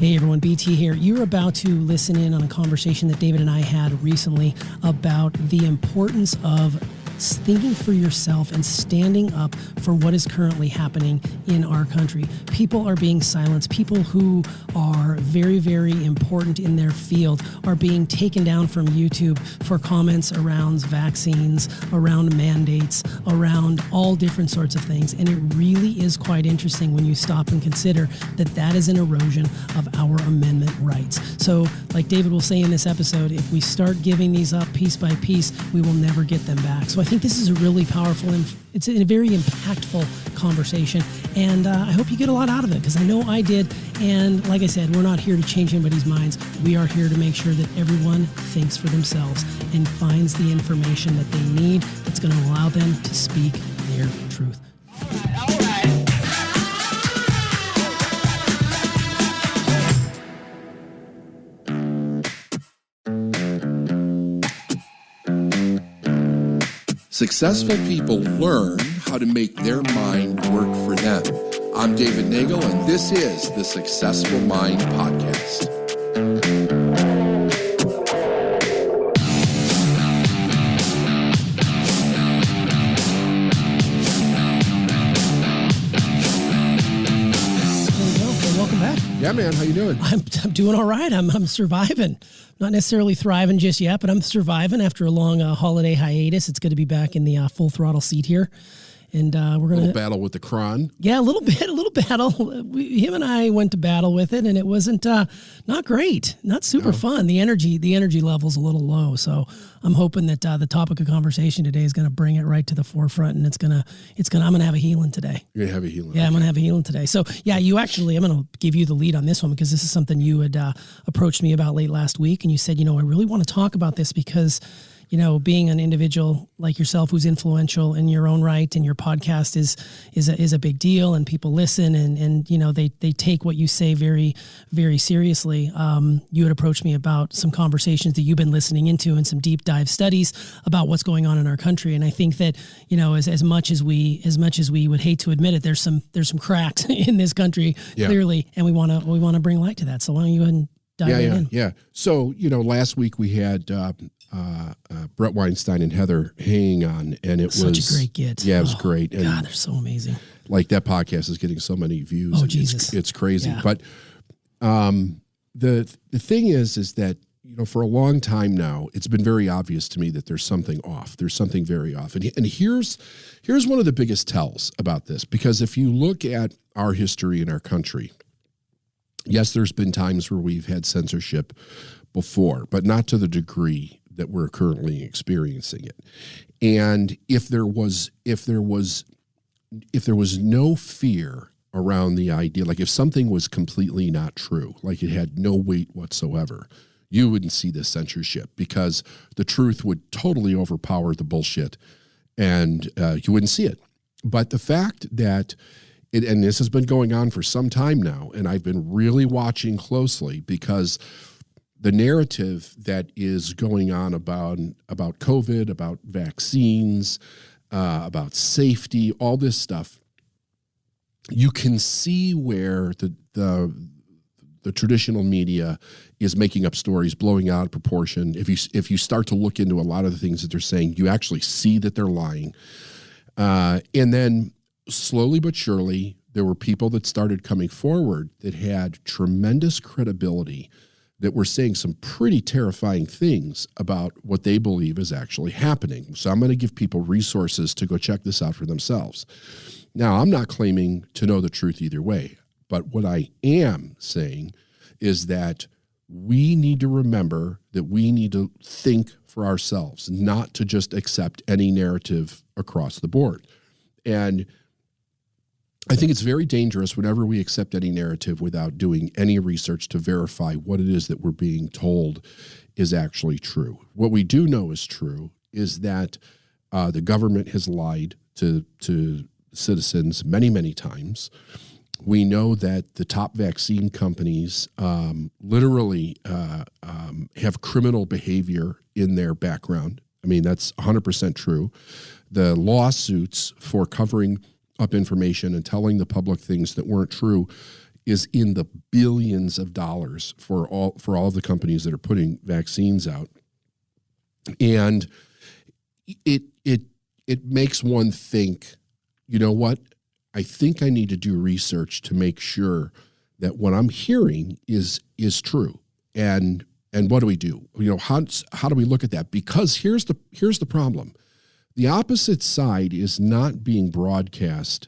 Hey everyone, BT here. You're about to listen in on a conversation that David and I had recently about the importance of thinking for yourself and standing up for what is currently happening in our country. People are being silenced. People who are very, very important in their field are being taken down from YouTube for comments around vaccines, around mandates, around all different sorts of things. And it really is quite interesting when you stop and consider that that is an erosion of our amendment rights. So like David will say in this episode, if we start giving these up piece by piece, we will never get them back. So I think this is a really powerful and it's a very impactful conversation, and I hope you get a lot out of it, because I know I did. And like I said, we're not here to change anybody's minds. We are here to make sure that everyone thinks for themselves and finds the information that they need that's going to allow them to speak their truth. All right. Successful people learn how to make their mind work for them. I'm David Nagel, and this is the Successful Mind Podcast. Welcome back. Yeah, man. How you doing? I'm doing all right. I'm surviving. Not necessarily thriving just yet, but I'm surviving after a long holiday hiatus. It's good to be back in the full throttle seat here. And we're going to battle with the cron. Yeah, a little battle. Him and I went to battle with it, and it wasn't not great, not super fun. The energy level's a little low. So I'm hoping that the topic of conversation today is going to bring it right to the forefront, and I'm going to have a healing today. You're going to have a healing. Yeah, okay. I'm going to have a healing today. So yeah, I'm going to give you the lead on this one, because this is something you had approached me about late last week, and you said, I really want to talk about this because, being an individual like yourself who's influential in your own right, and your podcast is a big deal, and people listen and they take what you say very, very seriously. You had approached me about some conversations that you've been listening into and some deep dive studies about what's going on in our country. And I think that, as much as we would hate to admit it, there's some cracks in this country, clearly, and we want to bring light to that. So why don't you go ahead and dive in? Yeah. So, last week we had Brett Weinstein and Heather hanging on, and it was such a great get. Yeah, it was great. And God, they're so amazing. Like, that podcast is getting so many views. Oh, Jesus. It's crazy. Yeah. But the thing is that, for a long time now, it's been very obvious to me that there's something off. There's something very off. And here's one of the biggest tells about this, because if you look at our history in our country, yes, there's been times where we've had censorship before, but not to the degree that we're currently experiencing it. And if there was no fear around the idea, like if something was completely not true, like it had no weight whatsoever, you wouldn't see this censorship, because the truth would totally overpower the bullshit, and you wouldn't see it. But the fact that and this has been going on for some time now, and I've been really watching closely, because the narrative that is going on about COVID, about vaccines, about safety, all this stuff, you can see where the traditional media is making up stories, blowing out of proportion. If you start to look into a lot of the things that they're saying, you actually see that they're lying. And then slowly but surely, there were people that started coming forward that had tremendous credibility, that were saying some pretty terrifying things about what they believe is actually happening. So I'm going to give people resources to go check this out for themselves. Now, I'm not claiming to know the truth either way, but what I am saying is that we need to remember that we need to think for ourselves, not to just accept any narrative across the board. And I think it's very dangerous whenever we accept any narrative without doing any research to verify what it is that we're being told is actually true. What we do know is true is that the government has lied to citizens many, many times. We know that the top vaccine companies literally have criminal behavior in their background. I mean, that's 100% true. The lawsuits for covering up information and telling the public things that weren't true is in the billions of dollars for all of the companies that are putting vaccines out. And it makes one think, you know what? I think I need to do research to make sure that what I'm hearing is true. And what do we do? You know, how do we look at that? Because here's the problem. The opposite side is not being broadcast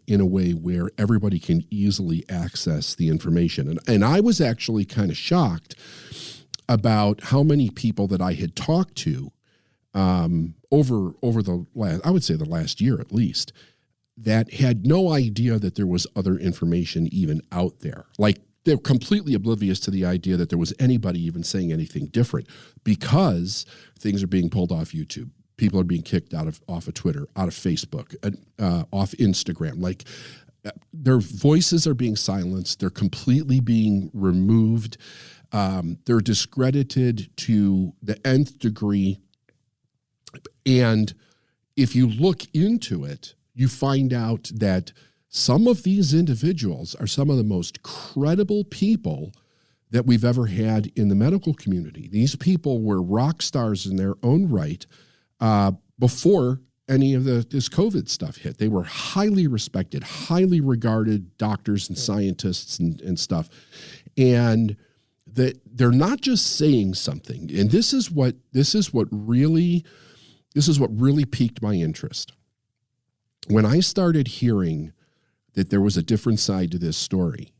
in a way where everybody can easily access the information. And I was actually kind of shocked about how many people that I had talked to over the last, I would say the last year at least, that had no idea that there was other information even out there. Like, they're completely oblivious to the idea that there was anybody even saying anything different, because things are being pulled off YouTube. People are being kicked off of Twitter, out of Facebook, off Instagram. Like, their voices are being silenced. They're completely being removed. They're discredited to the nth degree. And if you look into it, you find out that some of these individuals are some of the most credible people that we've ever had in the medical community. These people were rock stars in their own right before any of this COVID stuff hit. They were highly respected, highly regarded doctors and scientists and stuff. And that they're not just saying something. And this is what really piqued my interest. When I started hearing that there was a different side to this story,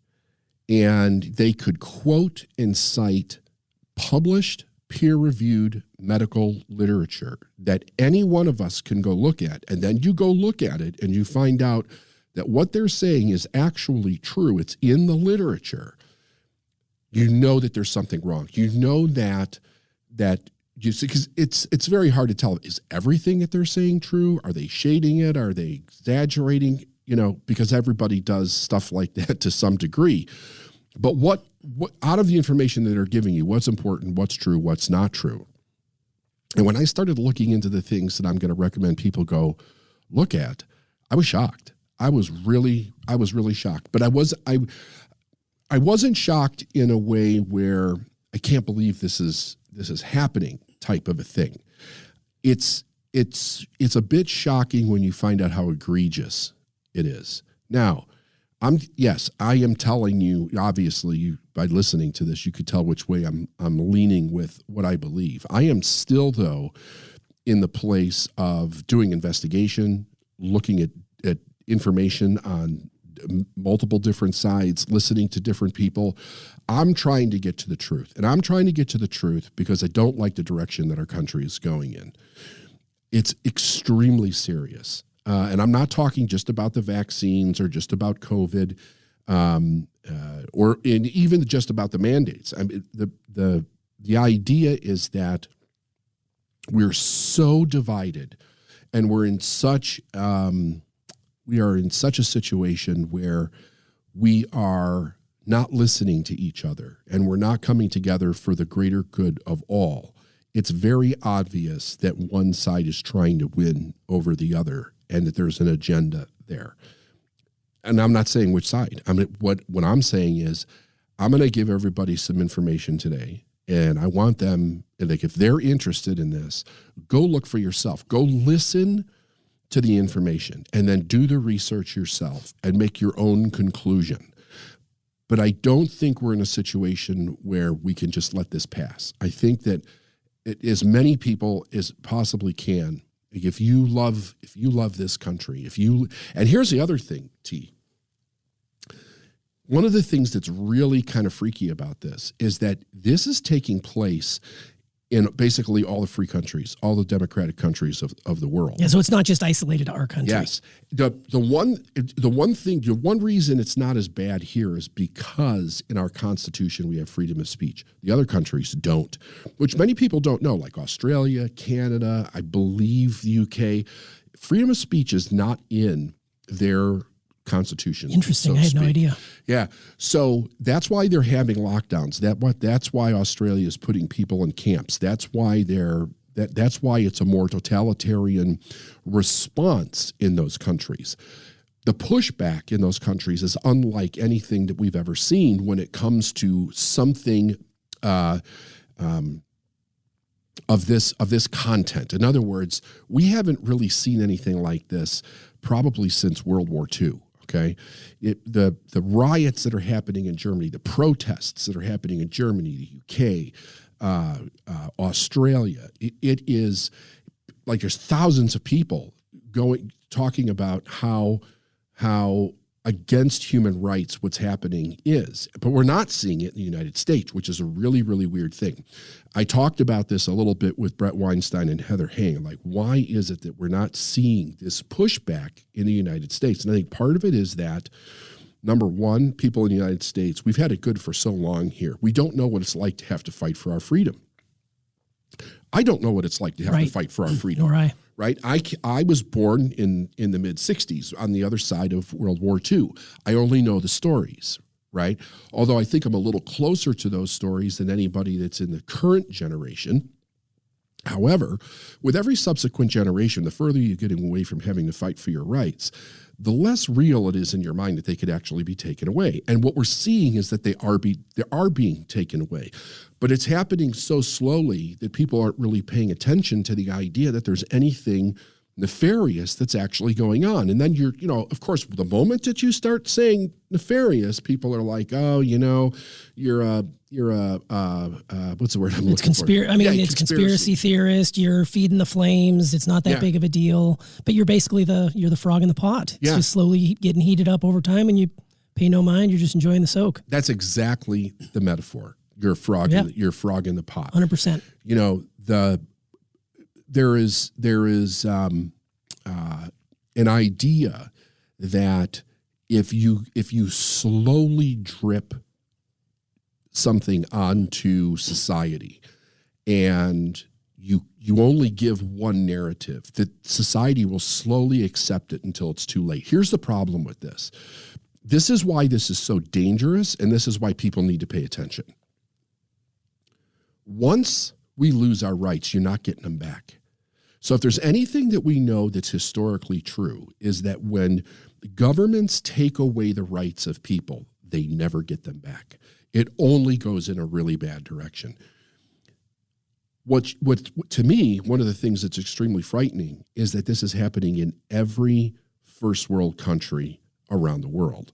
and they could quote and cite published, peer-reviewed medical literature that any one of us can go look at, and then you go look at it and you find out that what they're saying is actually true, it's in the literature, you know that there's something wrong. You know that you see, because it's very hard to tell, is everything that they're saying true? Are they shading it? Are they exaggerating? You know, because everybody does stuff like that to some degree. But what out of the information that they're giving you, what's important, what's true, what's not true? And when I started looking into the things that I'm going to recommend people go look at, I was shocked. I was really shocked. But I wasn't shocked in a way where I can't believe this is happening type of a thing. It's a bit shocking when you find out how egregious it is. Now, I am telling you, obviously, by listening to this, you could tell which way I'm leaning with what I believe. I am still, though, in the place of doing investigation, looking at information on multiple different sides, listening to different people. I'm trying to get to the truth. And I'm trying to get to the truth because I don't like the direction that our country is going in. It's extremely serious. And I'm not talking just about the vaccines or just about COVID, or even just about the mandates. I mean, the idea is that we're so divided, and we are in such a situation where we are not listening to each other, and we're not coming together for the greater good of all. It's very obvious that one side is trying to win over the other, and that there's an agenda there. And I'm not saying which side. I mean, what I'm saying is, I'm going to give everybody some information today, and I want them, like, if they're interested in this, go look for yourself. Go listen to the information, and then do the research yourself and make your own conclusion. But I don't think we're in a situation where we can just let this pass. I think that as many people as possibly can, if you love this country, and here's the other thing, T. One of the things that's really kind of freaky about this is that this is taking place in basically all the free countries, all the democratic countries of the world. Yeah, so it's not just isolated to our country. Yes. The one reason it's not as bad here is because in our Constitution we have freedom of speech. The other countries don't, which many people don't know, like Australia, Canada, I believe the UK. Freedom of speech is not in their constitution. Interesting. So I had no idea. Yeah. So that's why they're having lockdowns. That's why Australia is putting people in camps. That's why it's a more totalitarian response in those countries. the pushback in those countries is unlike anything that we've ever seen when it comes to something of this content. In other words, we haven't really seen anything like this probably since World War II. Okay, the riots that are happening in Germany, the protests that are happening in Germany, the UK, Australia, it is like there's thousands of people talking about how against human rights what's happening is. But we're not seeing it in the United States, which is a really, really weird thing. I talked about this a little bit with Brett Weinstein and Heather Hang. Like, why is it that we're not seeing this pushback in the United States? And I think part of it is that, number one, people in the United States, we've had it good for so long here. We don't know what it's like to have to fight for our freedom. I don't know what it's like to have to fight for our freedom. Nor I. Right? I was born in the mid-'60s on the other side of World War II. I only know the stories, right? Although I think I'm a little closer to those stories than anybody that's in the current generation. However, with every subsequent generation, the further you get away from having to fight for your rights, the less real it is in your mind that they could actually be taken away. And what we're seeing is that they are being taken away. But it's happening so slowly that people aren't really paying attention to the idea that there's anything nefarious that's actually going on. And then of course, the moment that you start saying nefarious, people are like, oh, you're a what's the word I'm looking for? It's conspiracy theorist. You're feeding the flames. It's not that big of a deal. But you're basically you're the frog in the pot. It's just slowly getting heated up over time, and you pay no mind. You're just enjoying the soak. That's exactly the metaphor. You're a frog. You're a frog in the pot. 100%. There is an idea that if you slowly drip something onto society and you only give one narrative, that society will slowly accept it until it's too late. Here's the problem with this. This is why this is so dangerous, and this is why people need to pay attention. Once we lose our rights, you're not getting them back. So if there's anything that we know that's historically true, is that when governments take away the rights of people, they never get them back. It only goes in a really bad direction. What to me, one of the things that's extremely frightening is that this is happening in every first world country around the world.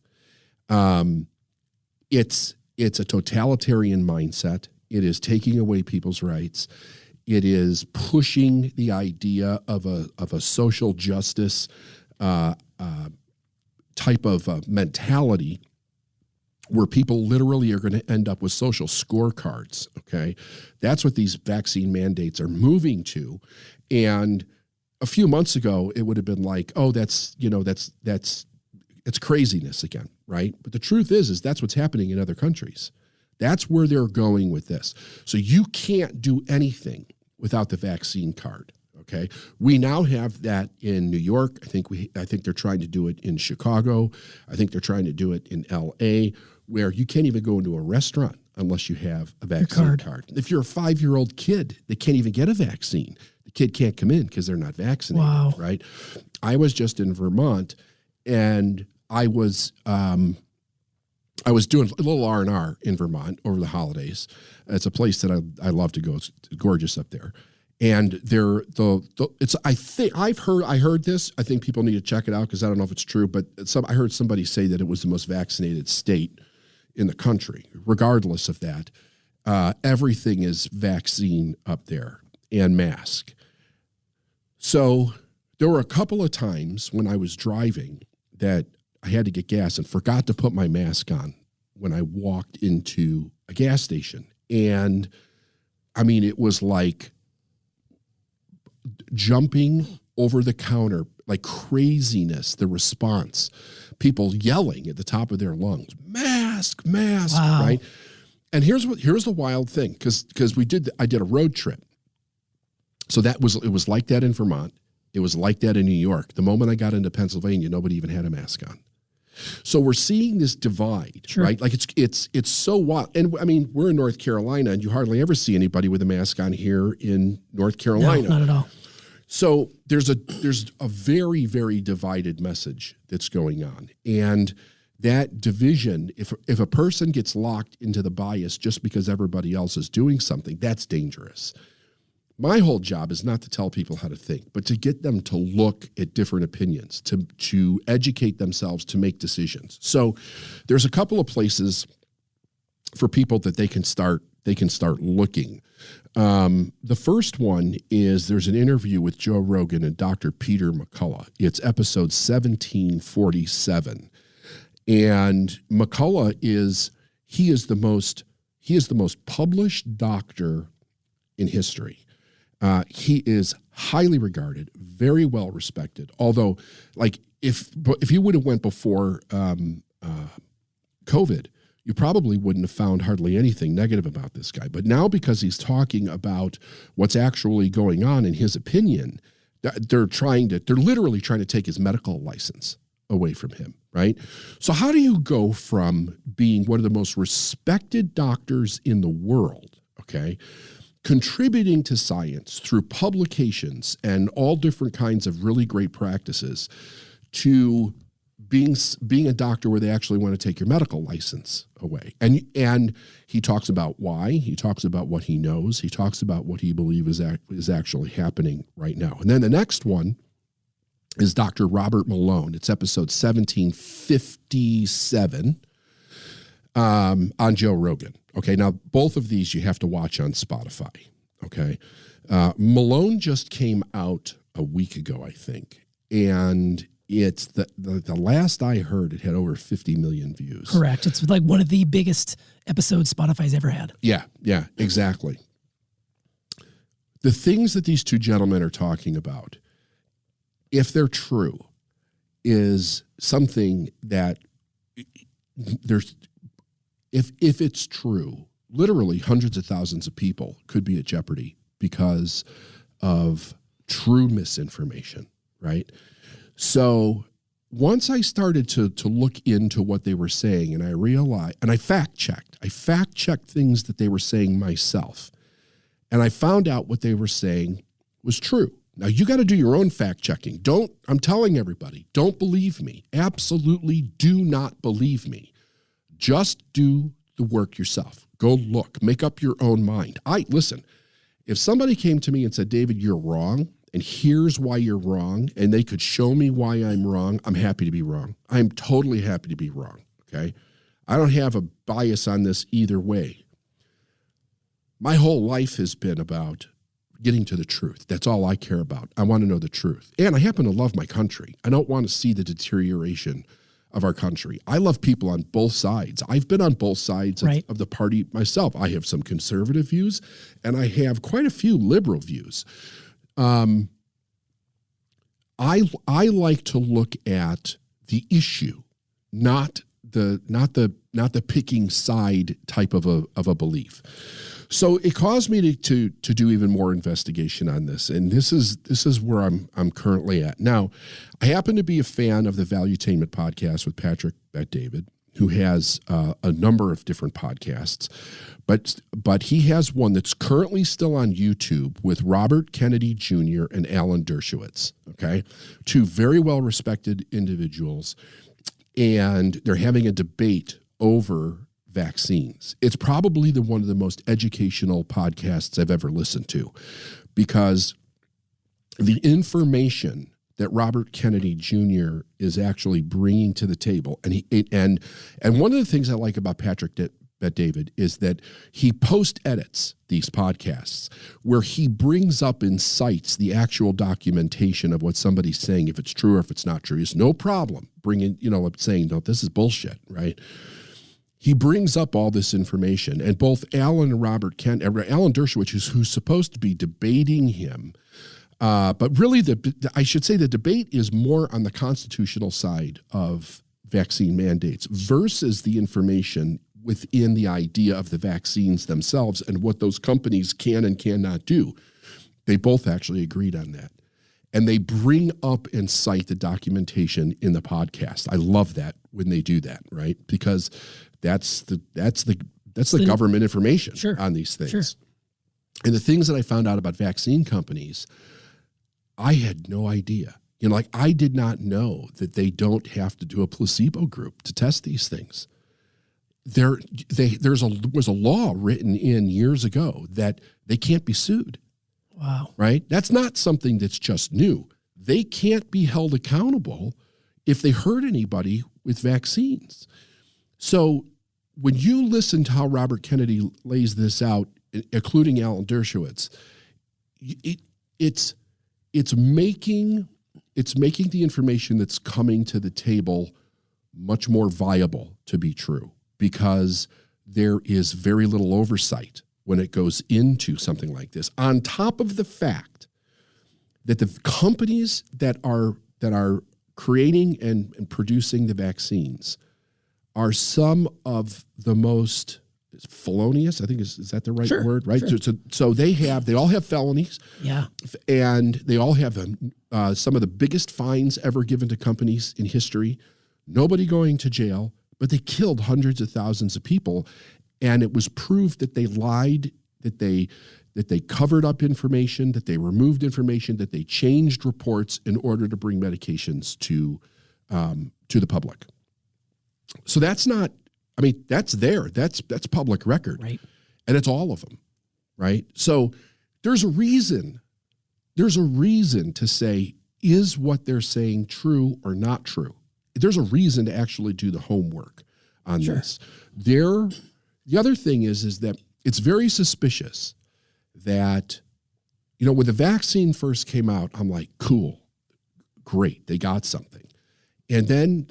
It's a totalitarian mindset. It is taking away people's rights. It is pushing the idea of a social justice type of mentality where people literally are going to end up with social scorecards, okay? That's what these vaccine mandates are moving to. And a few months ago, it would have been like, oh, that's craziness again, right? But the truth is that's what's happening in other countries. That's where they're going with this. So you can't do anything without the vaccine card, okay? We now have that in New York. I think they're trying to do it in Chicago. I think they're trying to do it in LA, where you can't even go into a restaurant unless you have a vaccine card. If you're a 5-year-old kid, they can't even get a vaccine. The kid can't come in because they're not vaccinated, right? I was just in Vermont, and I was doing a little R&R in Vermont over the holidays. It's a place that I love to go. It's gorgeous up there. And I heard this. I think people need to check it out because I don't know if it's true, but I heard somebody say that it was the most vaccinated state in the country. Regardless of that, everything is vaccine up there and mask. So there were a couple of times when I was driving that I had to get gas and forgot to put my mask on when I walked into a gas station. And I mean, it was like jumping over the counter, like craziness, the response, people yelling at the top of their lungs, mask, right? And here's the wild thing, because I did a road trip. So it was like that in Vermont. It was like that in New York. The moment I got into Pennsylvania, nobody even had a mask on. So we're seeing this divide, right? Like it's so wild. And I mean, we're in North Carolina, and you hardly ever see anybody with a mask on here in North Carolina. No, not at all. So there's a very, very divided message that's going on. And that division, if a person gets locked into the bias just because everybody else is doing something, that's dangerous. My whole job is not to tell people how to think, but to get them to look at different opinions, to educate themselves, to make decisions. So there's a couple of places for people that they can start looking. The first one is there's an interview with Joe Rogan and Dr. Peter McCullough. It's episode 1747. And McCullough is the most published doctor in history. He is highly regarded, very well respected. Although, like, if you would have went before COVID, you probably wouldn't have found hardly anything negative about this guy. But now, because he's talking about what's actually going on, in his opinion, they're literally trying to take his medical license away from him, right? So how do you go from being one of the most respected doctors in the world, okay, contributing to science through publications and all different kinds of really great practices, to being a doctor where they actually want to take your medical license away? And he talks about why. He talks about what he knows. He talks about what he believes is actually happening right now. And then the next one is Dr. Robert Malone. It's episode 1757 on Joe Rogan. Okay, now both of these you have to watch on Spotify. Okay, Malone just came out a week ago, I think, and it's the last I heard, it had over 50 million views. Correct. It's like one of the biggest episodes Spotify's ever had. Yeah, exactly. The things that these two gentlemen are talking about, if they're true, is something that if it's true, literally hundreds of thousands of people could be at jeopardy because of true misinformation, right? So once I started to look into what they were saying, and I realized, and I fact-checked things that they were saying myself, and I found out what they were saying was true. Now, you got to do your own fact-checking. I'm telling everybody, don't believe me. Absolutely do not believe me. Just do the work yourself. Go look, make up your own mind. Listen, if somebody came to me and said, David, you're wrong, and here's why you're wrong, and they could show me why I'm wrong, I'm happy to be wrong. I'm totally happy to be wrong, okay? I don't have a bias on this either way. My whole life has been about getting to the truth. That's all I care about. I want to know the truth. And I happen to love my country. I don't want to see the deterioration of our country. I love people on both sides. I've been on both sides of the party myself. I have some conservative views, and I have quite a few liberal views. I like to look at the issue, not the picking side type of a belief. So it caused me to do even more investigation on this, and this is where I'm currently at now. I happen to be a fan of the Valuetainment podcast with Patrick Bet-David, who has a number of different podcasts, but he has one that's currently still on YouTube with Robert Kennedy Jr. and Alan Dershowitz. Okay, two very well respected individuals, and they're having a debate over vaccines. It's probably one of the most educational podcasts I've ever listened to, because the information that Robert Kennedy Jr. is actually bringing to the table, and one of the things I like about Patrick Bet-David is that he post-edits these podcasts where he brings up and cites the actual documentation of what somebody's saying, if it's true or if it's not true. It's no problem bringing, saying, no, this is bullshit, right? He brings up all this information, and both Alan and Alan Dershowitz, who's supposed to be debating him, but really I should say the debate is more on the constitutional side of vaccine mandates versus the information within the idea of the vaccines themselves and what those companies can and cannot do. They both actually agreed on that. And they bring up and cite the documentation in the podcast. I love that when they do that, right? Because that's the government information. Sure. On these things. Sure. And the things that I found out about vaccine companies, I had no idea. Like I did not know that they don't have to do a placebo group to test these things. There was a law written in years ago that they can't be sued. Wow. Right? That's not something that's just new. They can't be held accountable if they hurt anybody with vaccines. So when you listen to how Robert Kennedy lays this out, including Alan Dershowitz, it's making the information that's coming to the table much more viable to be true, because there is very little oversight when it goes into something like this. On top of the fact that the companies that are creating and producing the vaccines are some of the most felonious, I think is that the right word, right? Sure. So they all have felonies. Yeah. And they all have some of the biggest fines ever given to companies in history. Nobody going to jail, but they killed hundreds of thousands of people. And it was proved that they lied, that they covered up information, that they removed information, that they changed reports in order to bring medications to the public. So that's not, that's there. That's public record. Right. And it's all of them, right? So there's a reason to say, is what they're saying true or not true? There's a reason to actually do the homework on this. The other thing is that it's very suspicious that, when the vaccine first came out, I'm like, cool, great, they got something. And then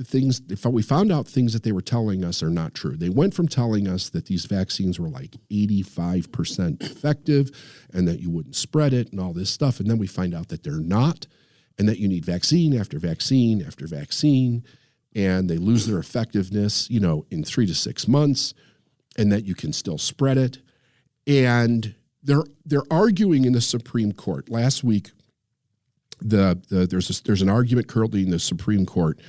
we found out things that they were telling us are not true. They went from telling us that these vaccines were like 85% effective and that you wouldn't spread it and all this stuff. And then we find out that they're not, and that you need vaccine after vaccine after vaccine, and they lose their effectiveness, in 3 to 6 months, and that you can still spread it. And they're arguing in the Supreme Court. Last week, there's an argument currently in the Supreme Court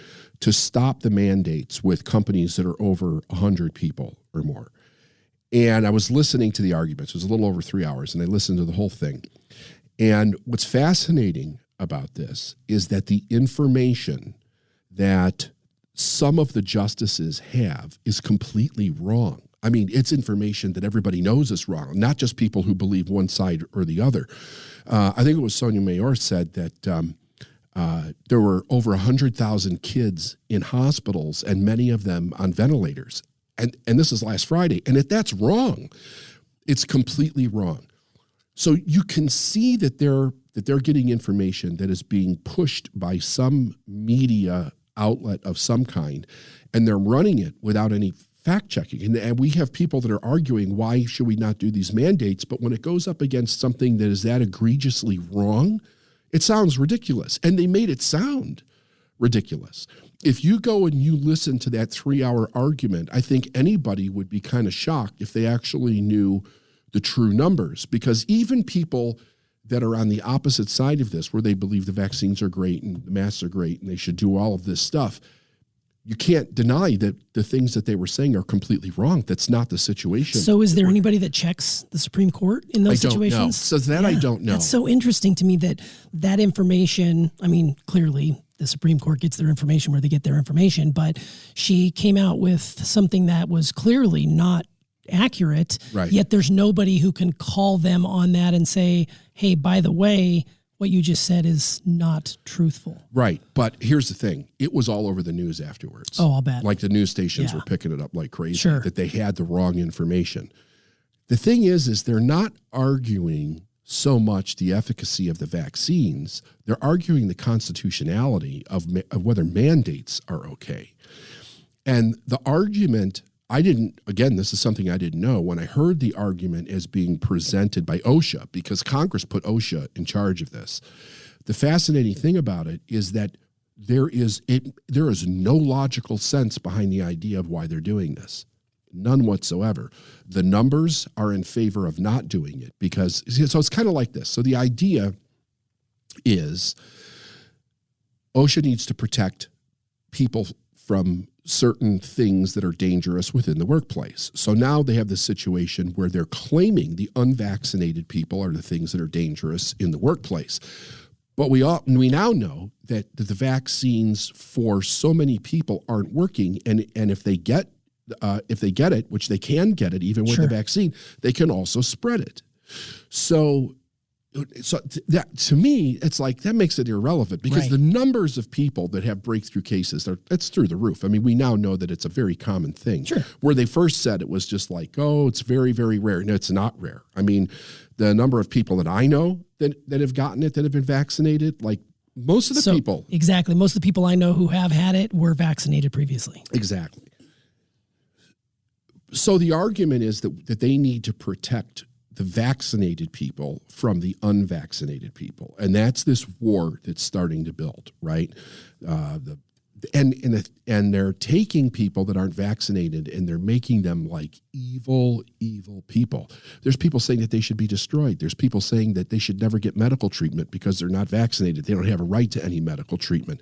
to stop the mandates with companies that are over 100 people or more. And I was listening to the arguments. It was a little over 3 hours, and I listened to the whole thing. And what's fascinating about this is that the information that some of the justices have is completely wrong. It's information that everybody knows is wrong, not just people who believe one side or the other. I think it was Sonia Mayor said that there were over 100,000 kids in hospitals, and many of them on ventilators. And this is last Friday. And if that's wrong, it's completely wrong. So you can see that they're getting information that is being pushed by some media outlet of some kind, and they're running it without any fact checking. And we have people that are arguing, why should we not do these mandates? But when it goes up against something that is that egregiously wrong, it sounds ridiculous. And they made it sound ridiculous. If you go and you listen to that 3-hour argument, I think anybody would be kind of shocked if they actually knew the true numbers, because even people that are on the opposite side of this, where they believe the vaccines are great and the masks are great and they should do all of this stuff, you can't deny that the things that they were saying are completely wrong. That's not the situation. So is there anybody that checks the Supreme Court in those situations? I don't know. So that I don't know. That's so interesting to me that information, clearly the Supreme Court gets their information where they get their information, but she came out with something that was clearly not accurate, right. Yet there's nobody who can call them on that and say, hey, by the way, what you just said is not truthful. Right. But here's the thing. It was all over the news afterwards. Oh, I'll bet. Like the news stations were picking it up like crazy, sure. that they had the wrong information. The thing is they're not arguing so much the efficacy of the vaccines. They're arguing the constitutionality of whether mandates are okay. And the argument, this is something I didn't know when I heard the argument as being presented by OSHA, because Congress put OSHA in charge of this. The fascinating thing about it is that there is no logical sense behind the idea of why they're doing this. None whatsoever. The numbers are in favor of not doing it because, so it's kind of like this. So the idea is OSHA needs to protect people from certain things that are dangerous within the workplace. So now they have this situation where they're claiming the unvaccinated people are the things that are dangerous in the workplace. But we now know that the vaccines for so many people aren't working, and if they get it, which they can get it even with the vaccine, they can also spread it. So that, to me, it's like that makes it irrelevant, because the numbers of people that have breakthrough cases, it's through the roof. I mean, we now know that it's a very common thing. Where they first said it was just like, oh, it's very, very rare. No, it's not rare. I mean, the number of people that I know that have gotten it, that have been vaccinated, like most of the people. Exactly. Most of the people I know who have had it were vaccinated previously. Exactly. So the argument is that they need to protect the vaccinated people from the unvaccinated people. And that's this war that's starting to build, right? And they're taking people that aren't vaccinated and they're making them like evil, evil people. There's people saying that they should be destroyed. There's people saying that they should never get medical treatment because they're not vaccinated. They don't have a right to any medical treatment.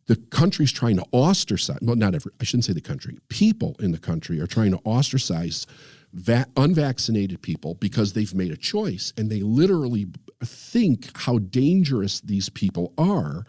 The country's trying to ostracize, well, I shouldn't say the country, people in the country are trying to ostracize unvaccinated people because they've made a choice, and they literally think how dangerous these people are,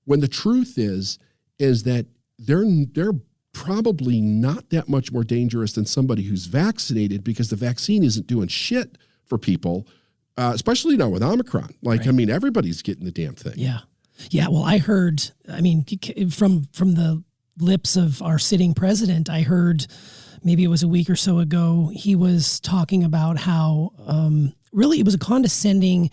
when the truth is that they're probably not that much more dangerous than somebody who's vaccinated, because the vaccine isn't doing shit for people, especially now with Omicron. Like, I mean, everybody's getting the damn thing. Yeah. Yeah. Well, I heard, I mean, from the lips of our sitting president, I heard, maybe it was a week or so ago, he was talking about how really it was a condescending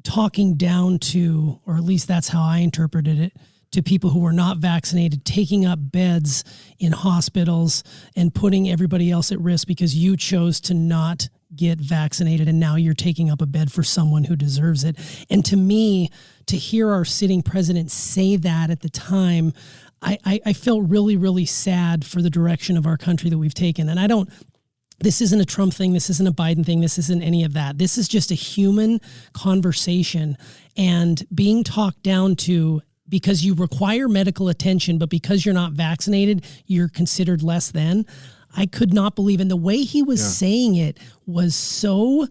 talking down to, or at least that's how I interpreted it, to people who were not vaccinated, taking up beds in hospitals and putting everybody else at risk because you chose to not get vaccinated, and now you're taking up a bed for someone who deserves it. And to me, to hear our sitting president say that at the time, I felt really, really sad for the direction of our country that we've taken. And this isn't a Trump thing. This isn't a Biden thing. This isn't any of that. This is just a human conversation, and being talked down to because you require medical attention, but because you're not vaccinated, you're considered less than. I could not believe, and the way he was saying it was so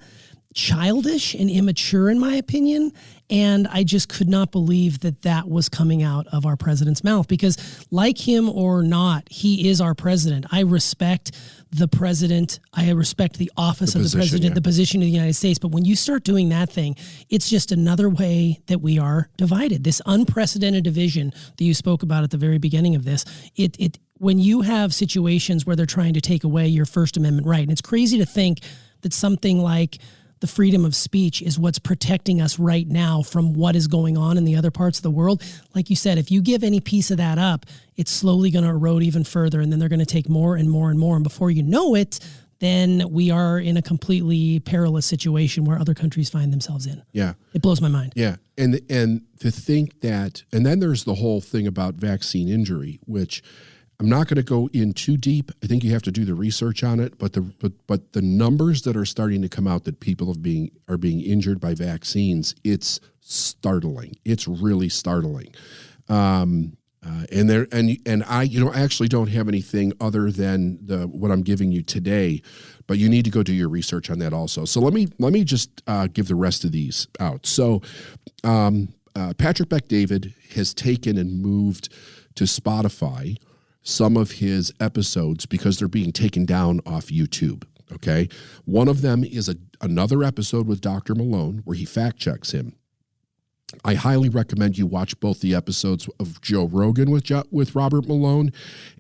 childish and immature, in my opinion. And I just could not believe that was coming out of our president's mouth, because like him or not, he is our president. I respect the president. I respect the office of the president, the position of the United States. But when you start doing that thing, it's just another way that we are divided. This unprecedented division that you spoke about at the very beginning of this, when you have situations where they're trying to take away your First Amendment right, and it's crazy to think that something like the freedom of speech is what's protecting us right now from what is going on in the other parts of the world. Like you said, if you give any piece of that up, it's slowly going to erode even further, and then they're going to take more and more and more. And before you know it, then we are in a completely perilous situation where other countries find themselves in. Yeah. It blows my mind. Yeah. And to think that, and then there's the whole thing about vaccine injury, which I'm not going to go in too deep. I think you have to do the research on it, but the numbers that are starting to come out that people are being injured by vaccines, it's startling. It's really startling. And I actually don't have anything other than what I'm giving you today, but you need to go do your research on that also. So let me just give the rest of these out. So Patrick Bet-David has taken and moved to Spotify some of his episodes because they're being taken down off YouTube. Okay. One of them is another episode with Dr. Malone where he fact checks him. I highly recommend you watch both the episodes of Joe Rogan with Robert Malone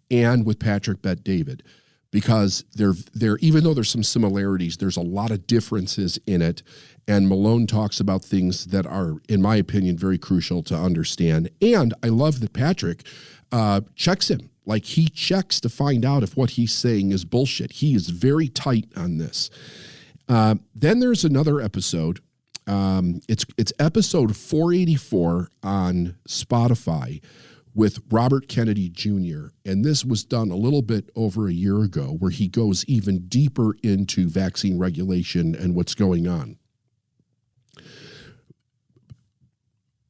and with Patrick Bet-David, because they're even though there's some similarities, there's a lot of differences in it. And Malone talks about things that are, in my opinion, very crucial to understand. And I love that Patrick checks him. Like, he checks to find out if what he's saying is bullshit. He is very tight on this. Then there's another episode. It's episode 484 on Spotify with Robert Kennedy Jr. And this was done a little bit over a year ago, where he goes even deeper into vaccine regulation and what's going on.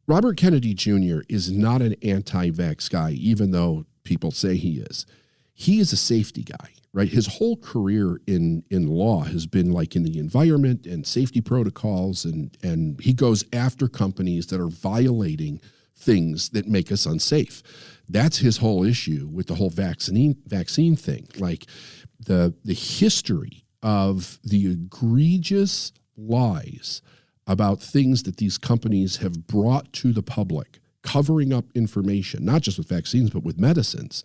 Robert Kennedy Jr. is not an anti-vax guy, even though people say he is. he is a safety guy, right? His whole career in law has been like in the environment and safety protocols, and he goes after companies that are violating things that make us unsafe. That's his whole issue with the whole vaccine thing. Like the history of the egregious lies about things that these companies have brought to the public, covering up information, not just with vaccines, but with medicines,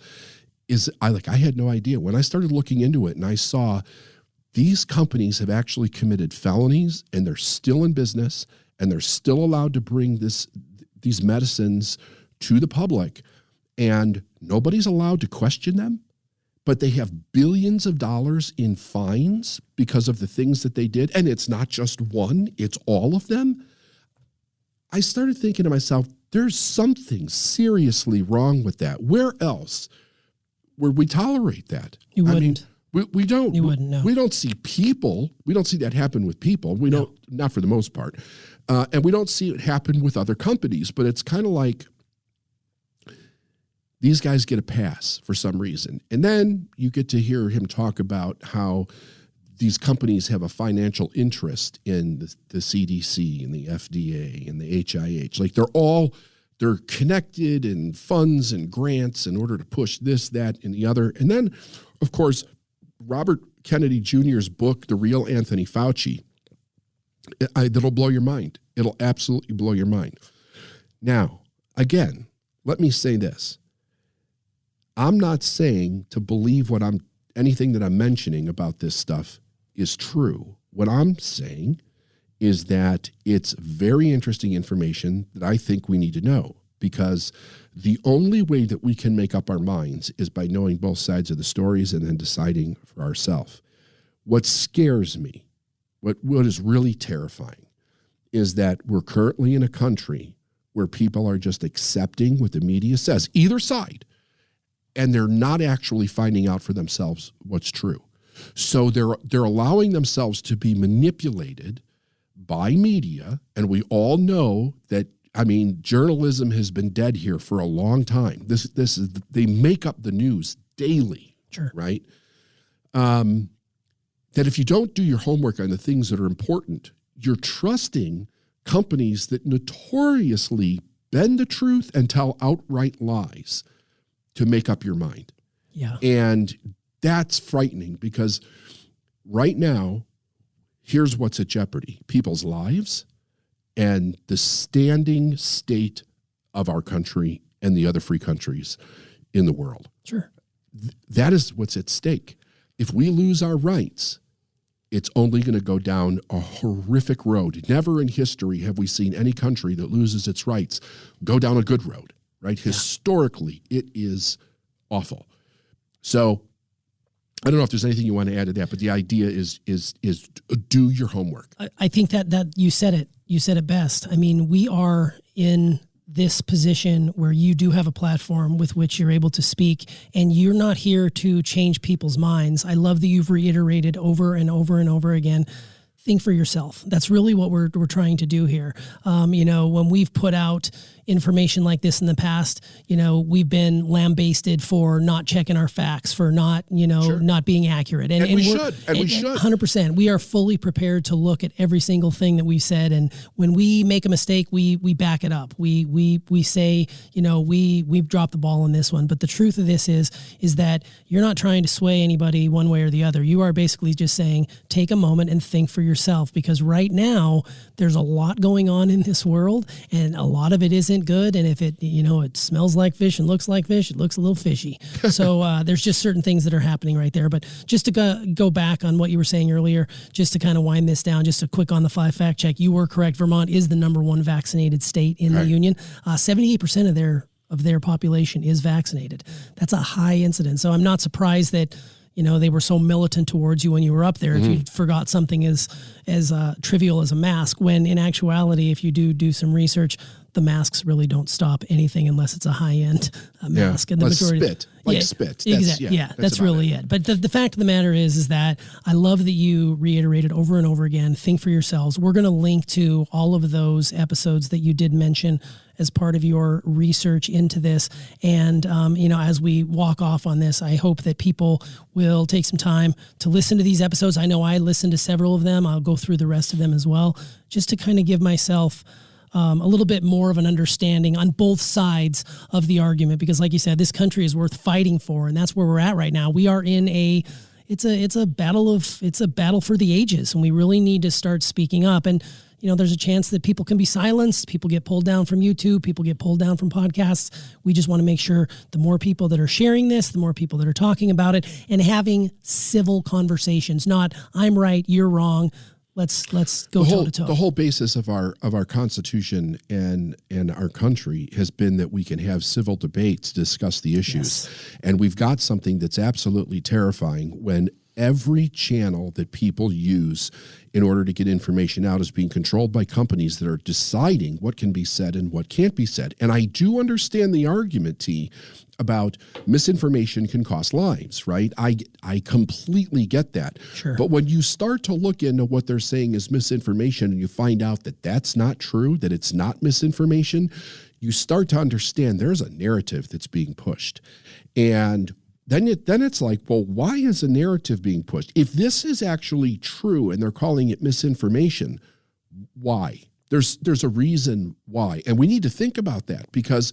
I had no idea. When I started looking into it and I saw these companies have actually committed felonies and they're still in business and they're still allowed to bring these medicines to the public, and nobody's allowed to question them, but they have billions of dollars in fines because of the things that they did. And it's not just one, it's all of them. I started thinking to myself, there's something seriously wrong with that. Where else would we tolerate that? You wouldn't. I mean, we don't. You wouldn't, no. We don't see people. We don't see that happen with people. We don't, not for the most part. And we don't see it happen with other companies. But it's kind of like these guys get a pass for some reason. And then you get to hear him talk about how these companies have a financial interest in the CDC and the FDA and the HIH. Like they're connected in funds and grants in order to push this, that, and the other. And then, of course, Robert Kennedy Jr.'s book, The Real Anthony Fauci, that'll blow your mind. It'll absolutely blow your mind. Now, again, let me say this. I'm not saying to believe anything that I'm mentioning about this stuff is true. What I'm saying is that it's very interesting information that I think we need to know, because the only way that we can make up our minds is by knowing both sides of the stories and then deciding for ourselves. What scares me, what is really terrifying, is that we're currently in a country where people are just accepting what the media says, either side, and they're not actually finding out for themselves what's true. So they're allowing themselves to be manipulated by media, and we all know that. I mean, journalism has been dead here for a long time. They make up the news daily, sure, right? That if you don't do your homework on the things that are important, you're trusting companies that notoriously bend the truth and tell outright lies to make up your mind. Yeah. And that's frightening, because right now, here's what's at jeopardy: people's lives and the standing state of our country and the other free countries in the world. Sure. That is what's at stake. If we lose our rights, it's only going to go down a horrific road. Never in history have we seen any country that loses its rights go down a good road, right? Yeah. Historically, it is awful. So I don't know if there's anything you want to add to that, but the idea is do your homework. I think that you said it. You said it best. I mean, we are in this position where you do have a platform with which you're able to speak, and you're not here to change people's minds. I love that you've reiterated over and over and over again, think for yourself. That's really what we're trying to do here. When we've put out information like this in the past, we've been lambasted for not checking our facts, for not, Sure. not being accurate. And we should. 100%. We are fully prepared to look at every single thing that we've said. And when we make a mistake, we back it up. We say, we've dropped the ball on this one. But the truth of this is that you're not trying to sway anybody one way or the other. You are basically just saying, take a moment and think for yourself, because right now there's a lot going on in this world, and a lot of it isn't good. And if it, it smells like fish and looks like fish, it looks a little fishy. So there's just certain things that are happening right there. But just to go back on what you were saying earlier, just to kind of wind this down, just a quick on the 5 fact check. You were correct. Vermont is the #1 vaccinated state in the union. 78% of their population is vaccinated. That's a high incidence. So I'm not surprised that they were so militant towards you when you were up there. Mm-hmm. If you forgot something as trivial as a mask, when in actuality, if you do some research, the masks really don't stop anything unless it's a high-end mask. And the majority spit, spit. Exactly. That's really it. But the fact of the matter is that I love that you reiterated over and over again, think for yourselves. We're going to link to all of those episodes that you did mention as part of your research into this. And, as we walk off on this, I hope that people will take some time to listen to these episodes. I know I listened to several of them. I'll go through the rest of them as well, just to kind of give myself a little bit more of an understanding on both sides of the argument, because like you said, this country is worth fighting for, and that's where we're at right now. We are in it's a battle for the ages, and we really need to start speaking up. And there's a chance that people can be silenced, people get pulled down from YouTube, people get pulled down from podcasts. We just want to make sure the more people that are sharing this, the more people that are talking about it and having civil conversations, not I'm right, you're wrong. Let's go toe to toe. The whole basis of our Constitution and our country has been that we can have civil debates to discuss the issues. Yes. And we've got something that's absolutely terrifying when every channel that people use in order to get information out is being controlled by companies that are deciding what can be said and what can't be said. And I do understand the argument, T, about misinformation can cost lives, right? I completely get that. Sure. But when you start to look into what they're saying is misinformation and you find out that that's not true, that it's not misinformation, you start to understand there's a narrative that's being pushed. And then it's like, well, why is a narrative being pushed? If this is actually true and they're calling it misinformation, why? There's a reason why. And we need to think about that, because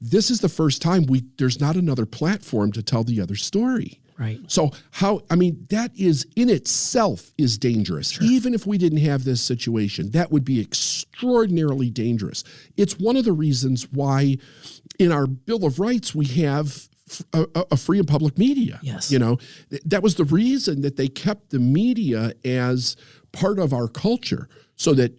this is the first time there's not another platform to tell the other story. Right. So that is in itself is dangerous. Sure. Even if we didn't have this situation, that would be extraordinarily dangerous. It's one of the reasons why in our Bill of Rights, we have a free and public media. Yes. That was the reason that they kept the media as part of our culture, so that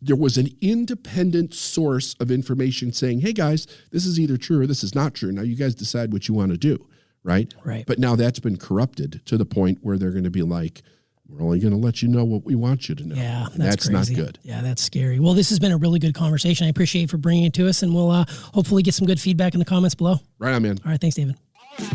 there was an independent source of information saying, hey guys, this is either true or this is not true. Now you guys decide what you want to do. Right. But now that's been corrupted to the point where they're going to be like, we're only going to let you know what we want you to know. Yeah, that's crazy. Not good. Yeah, that's scary. Well, this has been a really good conversation. I appreciate you for bringing it to us, and we'll hopefully get some good feedback in the comments below. Right on, man. All right, thanks, David. All right.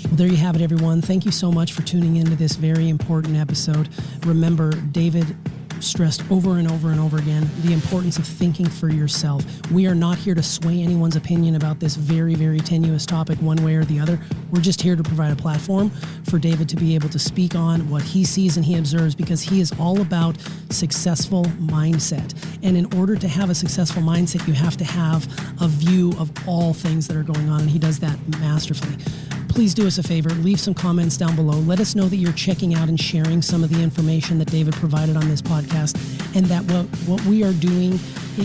Well, there you have it, everyone. Thank you so much for tuning into this very important episode. Remember, David stressed over and over and over again the importance of thinking for yourself. We are not here to sway anyone's opinion about this very, very tenuous topic one way or the other. We're just here to provide a platform for David to be able to speak on what he sees and he observes, because he is all about successful mindset. And in order to have a successful mindset, you have to have a view of all things that are going on, and he does that masterfully. Please do us a favor, leave some comments down below. Let us know that you're checking out and sharing some of the information that David provided on this podcast, and that what we are doing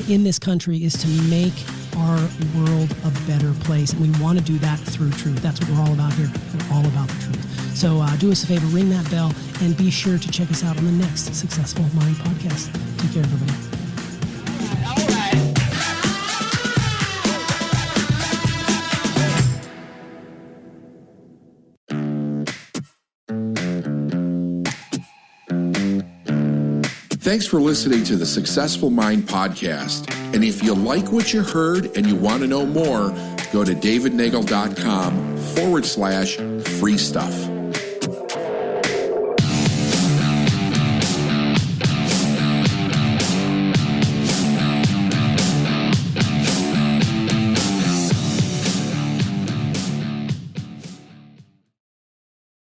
in this country is to make our world a better place. And we want to do that through truth. That's what we're all about here. We're all about the truth. So do us a favor, ring that bell, and be sure to check us out on the next Successful Mind podcast. Take care, everybody. All right. Thanks for listening to the Successful Mind podcast. And if you like what you heard and you want to know more, go to davidnagel.com/free stuff.